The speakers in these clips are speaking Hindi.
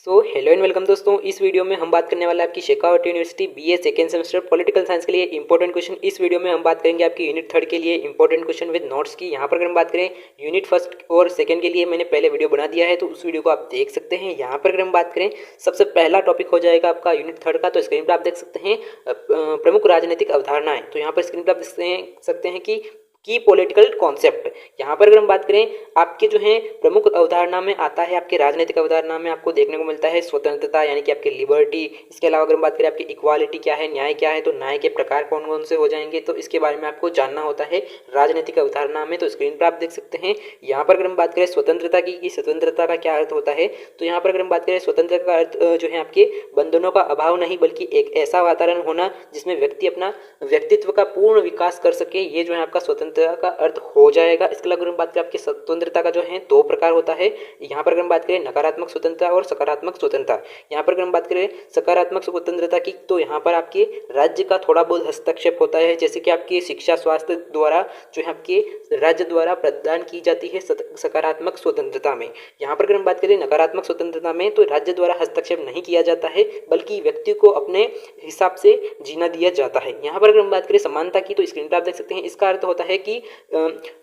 हेलो एंड वेलकम दोस्तों। इस वीडियो में हम बात करने वाले हैं आपकी Shekhawat university BA second semester political science के लिए इंपॉर्टेंट क्वेश्चन। इस वीडियो में हम बात करेंगे आपकी यूनिट थर्ड के लिए इंपॉर्टेंट क्वेश्चन विद नोट्स की। यहाँ पर अगर हम बात करें यूनिट फर्स्ट और सेकंड के लिए मैंने पहले वीडियो बना दिया है, तो उस वीडियो को आप देख सकते हैं। यहाँ पर अगर हम बात करें सबसे पहला टॉपिक हो जाएगा आपका यूनिट थर्ड का। तो स्क्रीन पर आप देख सकते हैं प्रमुख राजनीतिक अवधारणाएं। तो यहाँ पर स्क्रीन पर आप देख सकते हैं कि की पॉलिटिकल कॉन्सेप्ट। यहाँ पर अगर हम बात करें आपके जो है प्रमुख अवधारणा में आता है, आपके राजनीतिक अवधारणा में आपको देखने को मिलता है स्वतंत्रता यानी कि आपकी लिबर्टी। इसके अलावा अगर हम बात करें आपकी इक्वालिटी क्या है, न्याय क्या है, तो न्याय के प्रकार कौन कौन से हो जाएंगे, तो इसके बारे में आपको जानना होता है राजनीतिक अवधारणा में। तो स्क्रीन पर आप देख सकते हैं। यहाँ पर अगर हम बात करें स्वतंत्रता की स्वतंत्रता का क्या अर्थ होता है, तो यहाँ पर अगर हम बात करें स्वतंत्रता का अर्थ जो है आपके बंधनों का अभाव नहीं, बल्कि एक ऐसा वातावरण होना जिसमें व्यक्ति अपना व्यक्तित्व का पूर्ण विकास कर सके, ये जो है आपका स्वतंत्रता का अर्थ हो जाएगा। इसके अलावा अगर हम बात करें आपकी स्वतंत्रता का जो है दो प्रकार होता है। यहाँ पर अगर हम बात करें नकारात्मक स्वतंत्रता और सकारात्मक स्वतंत्रता। यहाँ पर अगर हम बात करें सकारात्मक स्वतंत्रता की, तो यहाँ पर आपके राज्य का थोड़ा बहुत हस्तक्षेप होता है, जैसे कि आपकी शिक्षा स्वास्थ्य द्वारा जो है आपके राज्य द्वारा प्रदान की जाती है सकारात्मक स्वतंत्रता में। यहाँ पर अगर हम बात करें नकारात्मक स्वतंत्रता में, तो राज्य द्वारा हस्तक्षेप नहीं किया जाता है, बल्कि व्यक्ति को अपने हिसाब से जीना दिया जाता है। यहाँ पर अगर हम बात करें समानता की, तो स्क्रीन पर आप देख सकते हैं। इसका अर्थ होता है कि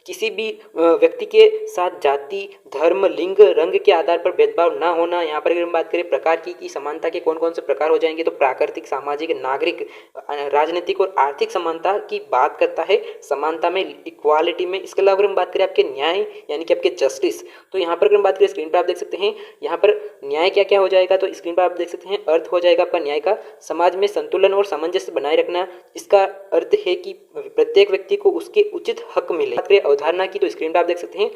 किसी भी व्यक्ति के साथ जाति धर्म लिंग रंग के आधार पर भेदभाव ना होना। यहाँ पर अगर हम बात करें प्रकार की समानता के कौन कौन से प्रकार हो जाएंगे, तो प्राकृतिक सामाजिक नागरिक राजनीतिक और आर्थिक समानता की बात करता है समानता में, इक्वालिटी में। इसके अलावा अगर हम बात करें आपके न्याय यानी कि आपके जस्टिस, तो यहाँ पर अगर हम बात करें स्क्रीन पर आप देख सकते हैं यहाँ पर न्याय क्या क्या हो जाएगा, तो स्क्रीन पर आप देख सकते हैं अर्थ हो जाएगा आपका न्याय का समाज में संतुलन और सामंजस्य बनाए रखना। इसका अर्थ है कि प्रत्येक व्यक्ति को उसके उचित हक मिले। अवधारणा की, तो स्क्रीन पर आप देख सकते हैं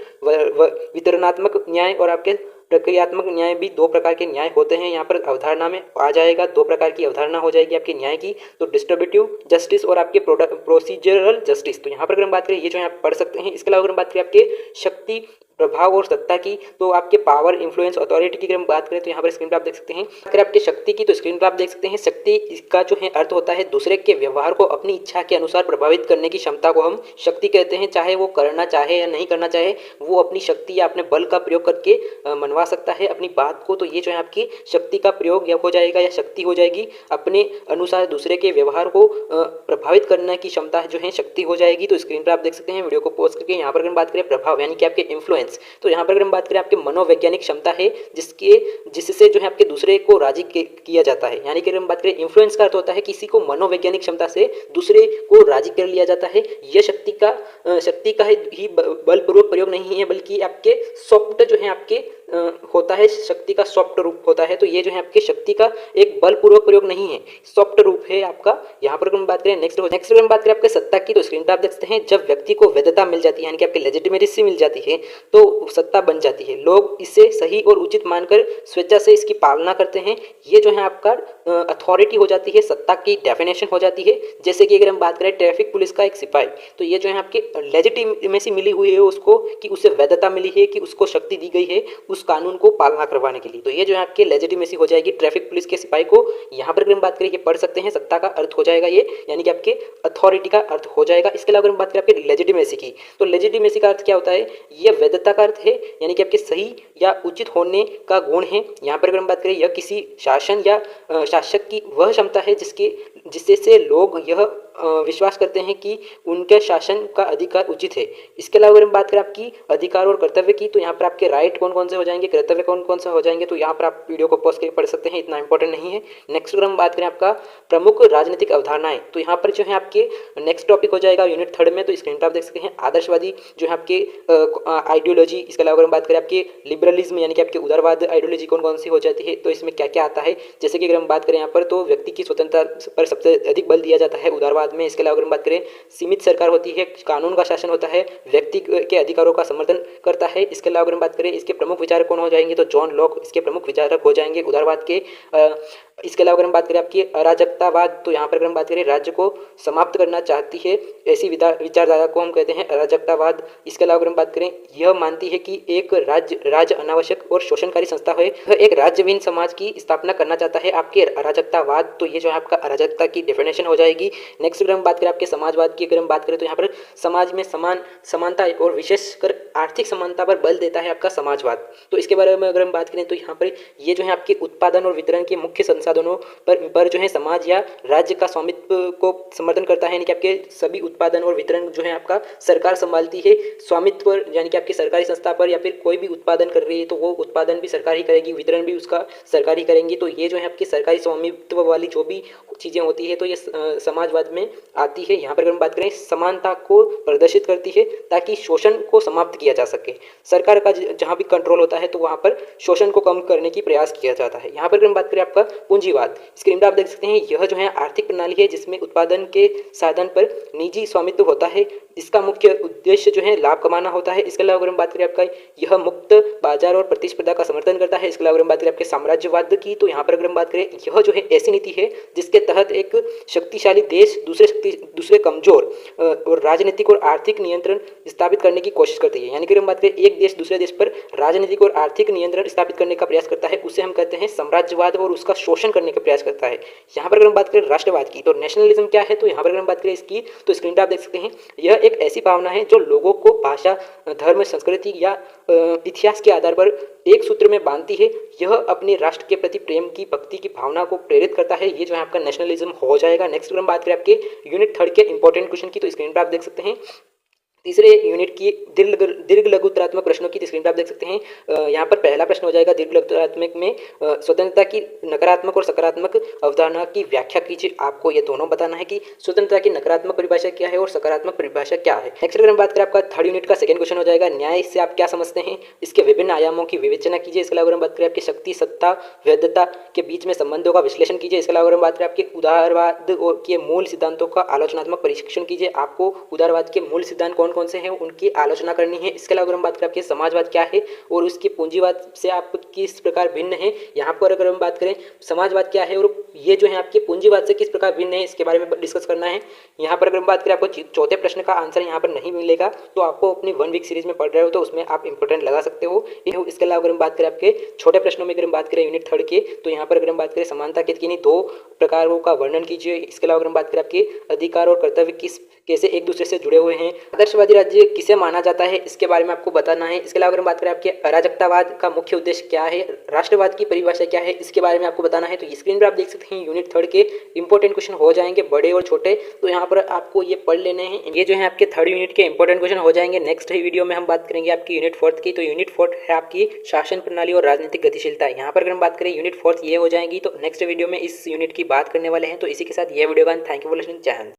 वितरणात्मक न्याय और आपके प्रक्रियात्मक न्याय भी दो प्रकार के न्याय होते हैं। यहाँ पर अवधारणा में आ जाएगा, दो प्रकार की अवधारणा हो जाएगी आपके न्याय की, तो डिस्ट्रीब्यूटिव जस्टिस और आपके प्रोसीजरल जस्टिस। तो यहाँ पर अगर हम बात करें ये जो है आप पढ़ सकते हैं। इसके अलावा अगर हम बात करें आपके शक्ति प्रभाव और सत्ता की, तो आपके पावर इन्फ्लुएंस अथॉरिटी की अगर हम बात करें, तो यहाँ पर स्क्रीन पर आप देख सकते हैं। अगर आपके शक्ति की, तो स्क्रीन पर आप देख सकते हैं शक्ति का जो है अर्थ होता है दूसरे के व्यवहार को अपनी इच्छा के अनुसार प्रभावित करने की क्षमता को हम शक्ति कहते हैं। चाहे वो करना चाहे या नहीं करना चाहे, वो अपनी शक्ति या अपने बल का प्रयोग करके मनवा सकता है अपनी बात को। तो ये जो है आपकी शक्ति का प्रयोग हो जाएगा या शक्ति हो जाएगी, अपने अनुसार दूसरे के व्यवहार को प्रभावित करने की क्षमता जो है शक्ति हो जाएगी। तो स्क्रीन पर आप देख सकते हैं वीडियो को पॉज करके। यहाँ पर अगर हम बात करें प्रभाव यानी कि आपके इन्फ्लुएंस, तो यहाँ पर अगर हम बात करें आपके मनोवैज्ञानिक क्षमता है जिससे जो है आपके दूसरे को राजी किया जाता है। यानी कि अगर हम बात करें इन्फ्लुएंस का अर्थ होता है किसी को मनोवैज्ञानिक क्षमता से दूसरे को राजी कर लिया जाता है। यह शक्ति का ही बलपूर्वक प्रयोग नहीं है, बल्कि आपके सॉफ्ट जो है आपके होता है, शक्ति का सॉफ्ट रूप होता है। तो ये जो है आपके शक्ति का एक बलपूर्वक प्रयोग नहीं है, सॉफ्ट रूप है आपका। यहाँ पर हम बात करें नेक्स्ट अगर हम बात करें आपके सत्ता की, तो स्क्रीन पर आप देख सकते हैं जब व्यक्ति को वैधता मिल जाती है यानी कि आपकी लेजिटिमेसी मिल जाती है, तो सत्ता बन जाती है। लोग इसे सही और उचित मानकर स्वेच्छा से इसकी पालना करते हैं। ये जो है आपका अथॉरिटी हो जाती है, सत्ता की डेफिनेशन हो जाती है। जैसे कि अगर हम बात करें ट्रैफिक पुलिस का एक सिपाही, तो ये जो है आपके लेजिटिमेसी मिली हुई है उसको, कि उसे वैधता मिली है, कि उसको शक्ति दी गई है उस कानून को पालना करवाने के लिए। तो ये जो है आपके लेजिटिमेसी हो जाएगी ट्रैफिक पुलिस के सिपाही को। यहाँ पर अगर हम बात करें ये पढ़ सकते हैं सत्ता का अर्थ हो जाएगा ये, यानी कि आपके अथॉरिटी का अर्थ हो जाएगा। इसके अलावा अगर हम बात करें आपके लेजिटिमेसी की, तो लेजिटिमेसी का अर्थ क्या होता है, यह वैधता का अर्थ है, यानी कि आपके सही या उचित होने का गुण है। यहाँ पर अगर हम बात करें यह किसी शासन या शासक की वह क्षमता है जिससे लोग यह विश्वास करते हैं कि उनके शासन का अधिकार उचित है। इसके अलावा अगर हम बात करें आपकी अधिकार और कर्तव्य की, तो यहाँ पर आपके राइट कौन कौन से हो जाएंगे, कर्तव्य कौन कौन से हो जाएंगे, तो यहाँ पर आप वीडियो को पॉज करके पढ़ सकते हैं, इतना इंपॉर्टेंट नहीं है। नेक्स्ट अगर हम बात करें आपका प्रमुख राजनीतिक अवधारणाएं, तो यहाँ पर जो है आपके नेक्स्ट टॉपिक हो जाएगा यूनिट थर्ड में। तो स्क्रीन पर आप देख सकते हैं आदर्शवादी जो है आपके आइडियोलॉजी। इसके अलावा अगर हम बात करें आपके लिबरलिज्म यानी कि आपके उदारवाद आइडियोलॉजी कौन कौन सी हो जाती है, तो इसमें क्या क्या आता है। जैसे कि अगर हम बात करें यहाँ पर, तो व्यक्ति की स्वतंत्रता पर सबसे अधिक बल दिया जाता है उदारवाद में। इसके अलावा अगर हम बात करें सीमित सरकार होती है, कानून का शासन होता है, व्यक्ति के अधिकारों का समर्थन करता है। इसके अलावा अगर हम बात करें इसके प्रमुख विचारक कौन हो जाएंगे, तो जॉन लॉक इसके प्रमुख विचारक हो जाएंगे उदारवाद के। इसके अलावा अगर हम बात करें आपकी अराजकतावाद, तो यहाँ पर अगर हम बात करें राज्य को समाप्त करना चाहती है, ऐसी विचारधारा को हम कहते हैं अराजकतावाद। इसके अलावा अगर हम बात करें, यह मानती है कि एक राज्य अनावश्यक और शोषणकारी संस्था है, यह एक राज्यविहीन समाज की स्थापना करना चाहता है, आपके अराजकतावाद। तो ये जो है आपका अराजकता की डेफिनेशन हो जाएगी। नेक्स्ट अगर हम बात करें आपके समाजवाद की, अगर हम बात करें तो यहाँ पर समाज में समानता और विशेषकर आर्थिक समानता पर बल देता है आपका समाजवाद। तो इसके बारे में अगर हम बात करें तो यहाँ पर ये जो है आपके उत्पादन और वितरण के मुख्य संसाधनों पर जो है समाज या राज्य का स्वामित्व को समर्थन करता है, यानी कि आपके सभी उत्पादन और वितरण जो है आपका सरकार संभालती है। स्वामित्व यानी कि आपकी सरकारी संस्था पर या फिर कोई भी उत्पादन कर रही है तो वो उत्पादन भी सरकार ही करेगी, वितरण भी उसका सरकार ही करेंगी। तो ये जो है आपकी सरकारी स्वामित्व वाली जो भी चीज़ें होती है तो ये समाजवाद में आती है। यहाँ पर अगर हम बात करें, समानता को प्रदर्शित करती है ताकि शोषण को समाप्त किया जा सके। सरकार का जहाँ भी कंट्रोल होता है तो वहाँ पर शोषण को कम करने की प्रयास किया जाता है। यहाँ पर अगर हम बात करें आपका पूंजीवाद, स्क्रीन पर आप देख सकते हैं, यह जो है आर्थिक प्रणाली है जिसमें उत्पादन के साधन पर निजी स्वामित्व होता है। इसका मुख्य उद्देश्य जो है लाभ कमाना होता है। इसके अलावा अगर हम बात करें आपका, यह मुक्त बाजार और प्रतिस्पर्धा का समर्थन करता है। इसके अलावा अगर हम बात करें आपके साम्राज्यवाद की, तो यहाँ पर अगर हम बात करें, यह जो है ऐसी नीति है जिसके तहत एक शक्तिशाली देश दूसरे कमजोर और राजनीतिक और आर्थिक नियंत्रण स्थापित करने की कोशिश करती है। यानी कि हम बात करें, एक देश दूसरे देश पर राजनीतिक और आर्थिक नियंत्रण स्थापित करने का प्रयास करता है, उसे हम कहते हैं साम्राज्यवाद, और उसका शोषण करने का प्रयास करता है। यहाँ पर अगर हम बात करें राष्ट्रवाद की, तो नेशनलिज्म क्या है, तो यहाँ पर अगर हम बात करें इसकी, तो स्क्रीन पर आप देख सकते हैं, यह एक ऐसी भावना है जो लोगों को भाषा, धर्म, संस्कृति या इतिहास के आधार पर एक सूत्र में बांधती है। यह अपने राष्ट्र के प्रति प्रेम की, भक्ति की भावना को प्रेरित करता है। ये जो है आपका नेशनलिज्म हो जाएगा। नेक्स्ट अगर हम बात करें आपके यूनिट 3 के इंपॉर्टेंट क्वेश्चन की, तो स्क्रीन पर आप देख सकते हैं तीसरे यूनिट की दीर्घ लघुत्रात्मक प्रश्नों की स्क्रीन पर आप देख सकते हैं। यहाँ पर पहला प्रश्न हो जाएगा दीर्घ लघुत्रात्मक में स्वतंत्रता की नकारात्मक और सकारात्मक अवधारणा की व्याख्या कीजिए। आपको ये दोनों बताना है कि स्वतंत्रता की नकारात्मक परिभाषा क्या है और सकारात्मक परिभाषा क्या है। नेक्स्ट अगर हम बात करें, आपका थर्ड यूनिट का सेकंड क्वेश्चन हो जाएगा न्याय से आप क्या समझते हैं, इसके विभिन्न आयामों की विवेचना कीजिए। इसके अलावा हम बात करें आपकी शक्ति, सत्ता, वैधता के बीच में संबंधों का विश्लेषण कीजिए। इसके अलावा हम बात करें आपके उदारवाद के मूल सिद्धांतों का आलोचनात्मक परीक्षण कीजिए। आपको उदारवाद के मूल सिद्धांत कौन कौन से हैं उनकी आलोचना करनी है। इसके अलावा अगर हम बात करें आपके समाजवाद क्या है और उसके पूंजीवाद से आप किस प्रकार भिन्न है। यहाँ पर अगर हम बात करें समाजवाद क्या है और ये जो है आपके पूंजीवाद से किस प्रकार भिन्न है, इसके बारे में डिस्कस करना है। यहाँ पर अगर हम बात करें, आपको चौथे प्रश्न का आंसर यहाँ पर नहीं मिलेगा, तो आपको अपनी 1 वीक सीरीज में पढ़ रहे हो तो उसमें आप इंपोर्टेंट लगा सकते हो। इसके अलावा अगर हम बात करें आपके छोटे प्रश्नों में, अगर हम बात करें यूनिट 3 के, तो यहाँ पर अगर हम बात करें समानता के किन्हीं 2 प्रकारों का वर्णन कीजिए। इसके अलावा अगर हम बात करें आपके अधिकार और कर्तव्य कैसे एक दूसरे से जुड़े हुए हैं। आदर्शवादी राज्य किसे माना जाता है, इसके बारे में आपको बताना है। इसके अलावा अगर हम बात करें आपके अराजकतावाद का मुख्य उद्देश्य क्या है, राष्ट्रवाद की परिभाषा क्या है, इसके बारे में आपको बताना है। तो स्क्रीन पर आप देख सकते हैं यूनिट 3 के इंपॉर्टेंट क्वेश्चन हो जाएंगे, बड़े और छोटे, तो यहाँ पर आपको ये पढ़ लेने हैं। ये जो है आपके 3rd यूनिट के इंपॉर्टेंट क्वेश्चन हो जाएंगे। नेक्स्ट वीडियो में हम बात करेंगे आपकी यूनिट 4 की। तो यूनिट 4 है आपकी शासन प्रणाली और राजनीतिक गतिशीलता। यहाँ पर अगर हम बात करें यूनिट 4 ये हो जाएंगी। तो नेक्स्ट वीडियो में इस यूनिट की बात करने वाले हैं। तो इसी के साथ ये वीडियो का थैंक यू फॉर लिसनिंग। जय हिंद।